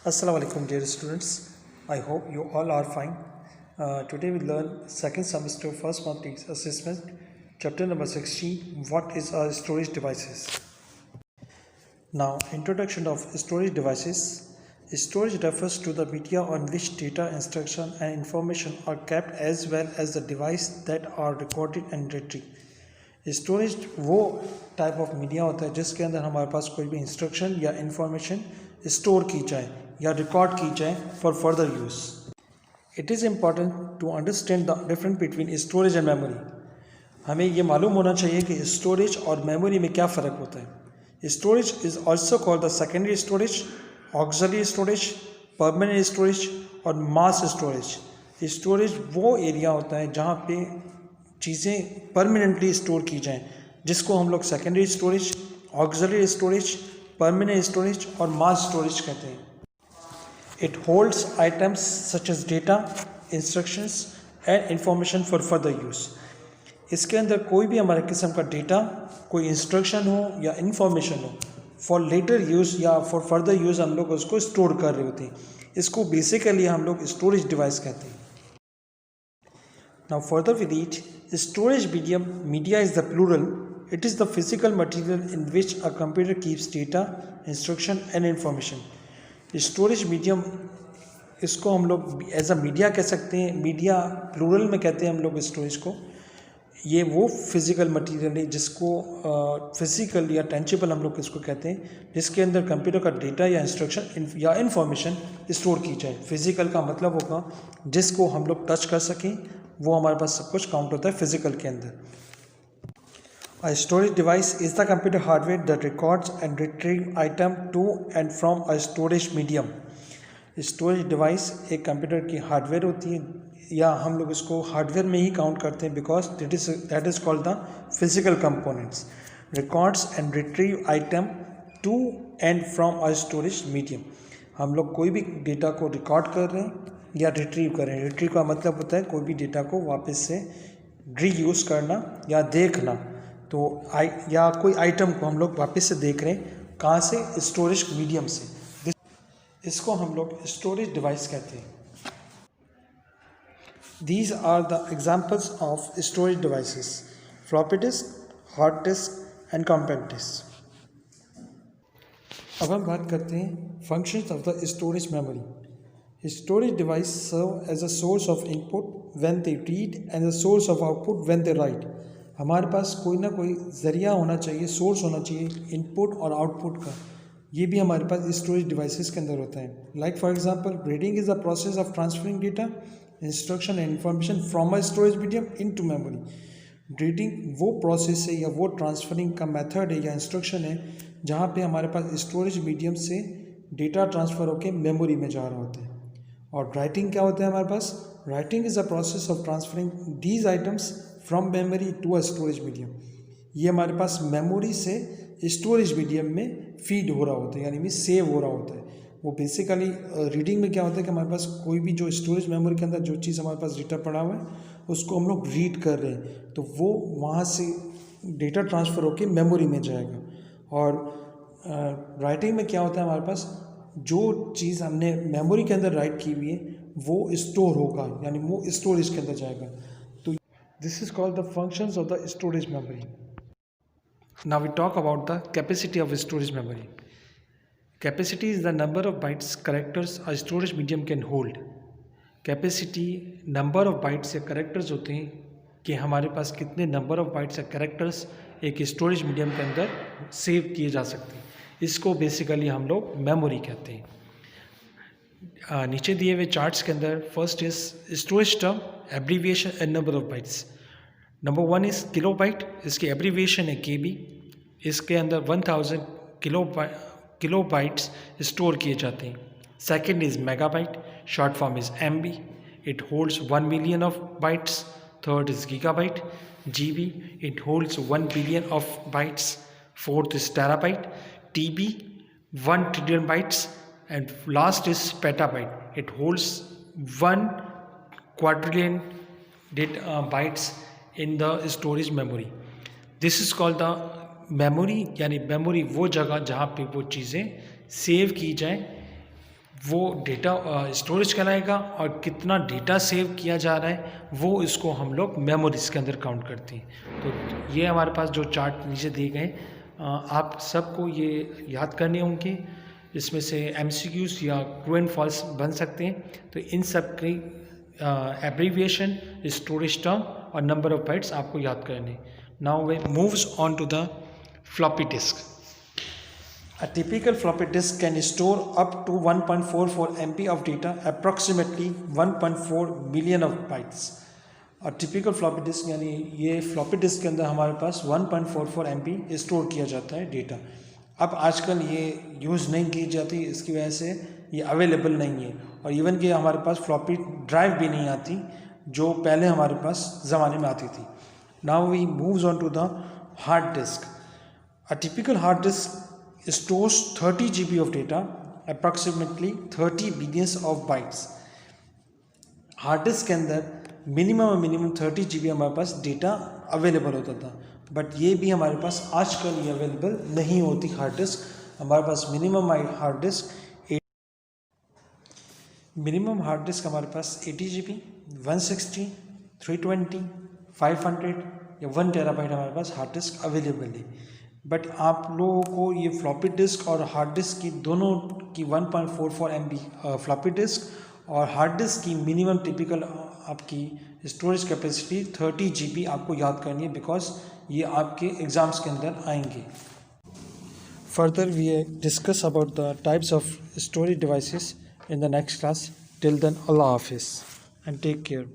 Assalamu alaikum dear students. I hope you all are fine. Today we learn second semester first month assessment chapter number 16, what is our storage devices. Now, introduction of storage devices. Storage refers to the media on which data, instruction and information are kept as well as the device that are recorded and retrieved. Storage वो type of media होता है जिसके अंदर हमारे पास कोई भी instruction या information store की जाए या रिकॉर्ड की जाए for further use. It is important to understand the difference between storage and memory. हमें ये मालूम होना चाहिए कि स्टोरेज और मेमोरी में क्या फ़र्क होता है. Storage is also called the secondary storage, auxiliary storage, permanent storage और मास स्टोरेज. स्टोरेज वो एरिया होता है जहाँ पे चीज़ें परमानेंटली स्टोर की जाएं, जिसको हम लोग secondary storage, auxiliary storage, permanent storage और मास स्टोरेज कहते हैं. It holds items such as data, instructions and information for further use. इसके अंदर कोई भी हमारे किस्म का डेटा, कोई इंस्ट्रक्शन हो या इंफॉर्मेशन हो, फॉर लेटर यूज़ या फॉर फर्दर यूज़ हम लोग उसको स्टोर कर रहे होते हैं. इसको बेसिकली हम लोग स्टोरेज डिवाइस कहते हैं. Now further we read, storage medium, media is the plural. It is the physical material in which a computer keeps data, instruction and information. Storage medium इसको हम लोग एज अ मीडिया कह सकते हैं. Media plural में कहते हैं हम लोग स्टोरेज को. ये वो फिज़िकल मटेरियल है जिसको फिज़िकल या टेंजिबल हम लोग इसको कहते हैं, जिसके अंदर कंप्यूटर का डेटा या इंस्ट्रक्शन या इंफॉर्मेशन स्टोर की जाए. फिज़िकल का मतलब होगा जिसको हम लोग टच कर सकें, वो हमारे पास सब कुछ काउंट होता है फिजिकल के अंदर. A storage device is the computer hardware that records and retrieve item to and from a storage medium. Storage device एक कंप्यूटर की हार्डवेयर होती है, या हम लोग इसको हार्डवेयर में ही काउंट करते हैं because that is called the physical components. Records and retrieve item to and from a storage medium. हम लोग कोई भी डेटा को रिकॉर्ड कर रहे हैं या रिट्रीव करें. रिट्रीव का मतलब होता है कोई भी डेटा को वापस से रीयूज़ करना या देखना. तो या कोई आइटम को हम लोग वापस से देख रहे हैं, कहाँ से? स्टोरेज मीडियम से. इसको हम लोग स्टोरेज डिवाइस कहते हैं. These are the examples of storage devices: floppy disk, hard disk and compact disk. अब हम बात करते हैं functions of the storage memory. Storage device serve as a source of input when they read and a source of output when they write. हमारे पास कोई ना कोई ज़रिया होना चाहिए, सोर्स होना चाहिए इनपुट और आउटपुट का. ये भी हमारे पास स्टोरेज डिवाइसेस के अंदर होता है. Like for example, reading is the process of transferring data, instruction and information from a storage medium into memory. Reading वो प्रोसेस है या वो ट्रांसफरिंग का मेथड है या इंस्ट्रक्शन है जहाँ पे हमारे पास स्टोरेज मीडियम से डेटा ट्रांसफ़र होकर मेमोरी में जा रहा होता है. और राइटिंग क्या होता है हमारे पास? Writing is a process of transferring these items from memory to a storage medium. ये हमारे पास मेमोरी से स्टोरेज मीडियम में फीड हो रहा होता है, यानी सेव हो रहा होता है. वो बेसिकली रीडिंग में क्या होता है कि हमारे पास कोई भी जो स्टोरेज मेमोरी के अंदर जो चीज़ हमारे पास डेटा पड़ा हुआ है उसको हम लोग रीड कर रहे हैं, तो वो वहाँ से डेटा ट्रांसफ़र होकर मेमोरी में जाएगा. और राइटिंग में क्या होता है हमारे पास? जो चीज़ हमने मेमोरी के अंदर राइट की हुई है वो स्टोर होगा, यानी वो स्टोरेज के अंदर जाएगा. तो this is called the functions of the storage memory. Now we talk about the capacity of storage memory. Capacity is the number of bytes characters a storage medium can hold. Capacity number of bytes या characters होते हैं कि हमारे पास कितने number of bytes या characters एक storage medium के अंदर सेव किए जा सकते हैं. इसको बेसिकली हम लोग मेमोरी कहते हैं. नीचे दिए हुए चार्ट्स के अंदर first is storage term, abbreviation and number of bytes. Number 1 is kilo byte, इसकी एब्रीविएशन है KB. इसके अंदर 1000 किलो बाइट्स स्टोर किए जाते हैं. Second is megabyte, short form is MB, it holds 1 million of bytes. Third is gigabyte, GB, it holds 1 billion of bytes. Fourth is terabyte, TB, 1 trillion bytes, and last is petabyte. It holds 1 quadrillion bytes in the storage memory. This is called the memory, यानी memory वो जगह जहाँ पे वो चीज़ें save की जाएँ वो डेटा स्टोरेज कराएगा, और कितना डेटा सेव किया जा रहा है वो इसको हम लोग मेमोरीज के अंदर काउंट करते हैं। तो ये हमारे पास जो चार्ट नीचे दिए गए, आप सबको ये याद करने होंगे। इसमें से MCQs या ट्रू एंड फॉल्स बन सकते हैं। तो इन सब की एब्रीविएशन, स्टोरेज टर्म और नंबर ऑफ बाइट्स आपको याद करने। Now we moves on to the floppy disk. A typical floppy disk can store up to 1.44 MB of data, approximately 1.4 million of bytes. और टिपिकल फ्लॉपी डिस्क यानी ये floppy disk के अंदर हमारे पास 1.44 MB store किया जाता है डेटा। अब आजकल ये यूज़ नहीं की जाती, इसकी वजह से ये अवेलेबल नहीं है, और इवन कि हमारे पास फ्लॉपी ड्राइव भी नहीं आती जो पहले हमारे पास ज़माने में आती थी। Now we moves on to the hard disk. A typical hard disk stores 30 GB of data, approximately 30 billions of bytes. Hard disk के अंदर मिनिमम 30 GB हमारे पास डेटा अवेलेबल होता था, बट ये भी हमारे पास आजकल ये अवेलेबल नहीं होती हार्ड डिस्क। हमारे पास मिनिमम हार्ड डिस्क हमारे पास 80 GB, 160, 320, 500 या 1 टेराबाइट हमारे पास हार्ड डिस्क अवेलेबल है। बट आप लोगों को ये फ्लॉपी डिस्क और हार्ड डिस्क की दोनों की 1.44 MB फ्लॉपी डिस्क और हार्ड डिस्क की मिनिमम टिपिकल आपकी स्टोरेज कैपेसिटी 30 GB आपको याद करनी है, बिकॉज ये आपके एग्ज़ाम्स के अंदर आएंगे। Further we discuss about the types of storage devices in the next class. Till then, Allah हाफिज़ एंड टेक केयर।